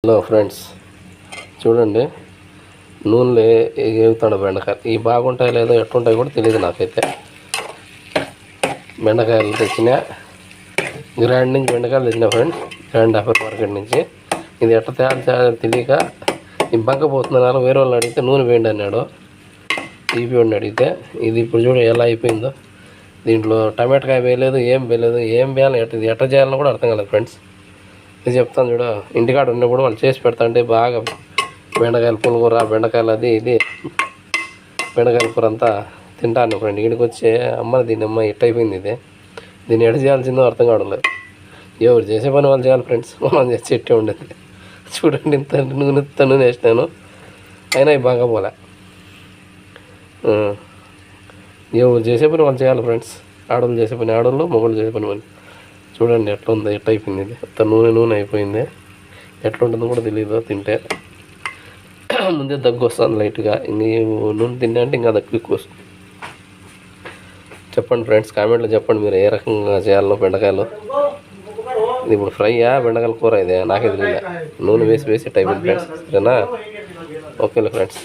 Hello friends, చూడండి నూనెలో ఏగుతాడు బెండకాయలు. ఇవి బాగుంటాయి లేదో ఎట్లుంటాయి కూడా తెలియదు నాకైతే. బెండకాయలు తెచ్చిన గ్రాండ్ నుంచి బెండకాయలు తెచ్చిన ఫ్రెండ్స్, గ్రాండ్ ఆఫర్ మార్కెట్ నుంచి. ఇది ఎట్లా తయారు తెలియక ఈ బంక పోతున్నారు. వేరే వాళ్ళని అడిగితే నూనె వేయండి అన్నాడు. తీపివాడిని అడిగితే ఇది ఇప్పుడు చూడ ఎలా అయిపోయిందో. దీంట్లో టమాటకాయ వేయలేదు, ఏం వేయలేదు. ఏం వేయాలి, ఎట్లా చేయాలని కూడా అర్థం కాలేదు ఫ్రెండ్స్. ఇది చెప్తాను చూడ. ఇంటికాడ ఉన్నప్పుడు వాళ్ళు చేసి పెడతా అంటే బాగా బెండకాయల పులిహోర, బెండకాయలు అది ఇది బెండకాయల కూర అంతా తింటాను ఫ్రెండ్. ఇక్కడికి వచ్చి అమ్మ దీని అమ్మ ఎట్ అయిపోయింది ఇది, దీన్ని ఎడ చేయాల్సిందో అర్థం కావట్లేదు. ఎవరు చేసే పని వాళ్ళు చేయాలి ఫ్రెండ్స్, మనం చేసి చెట్టే ఉండేది. చూడండి ఇంత నూనె వేసినాను, అయినా ఇవి బాగా పోలే. ఎవరు చేసే పని వాళ్ళు చేయాలి ఫ్రెండ్స్. ఆడవాళ్ళు చేసే పని ఆడవాళ్ళు, మగవాళ్ళు చేసే పని వాళ్ళు. చూడండి ఎట్లా ఉంది, ఎట్లా అయిపోయింది ఇది. అంత నూనె అయిపోయింది. ఎట్లా ఉంటుందో కూడా తెలియదు తింటే. ముందే దగ్గు వస్తుంది లైట్గా. ఇంక నూనె తిన్నా అంటే ఇంకా దగ్గు ఎక్కువ వస్తుంది. చెప్పండి ఫ్రెండ్స్, కామెంట్లో చెప్పండి మీరు ఏ రకంగా చేయాలో బెండకాయలు. ఇది ఇప్పుడు ఫ్రైయా బెండకాయల కూర? ఇదే నాకే తెలియదు. నూనె వేసి ఇట్ అయిపోయింది ఫ్రెండ్స్. సరేనా? Okay friends.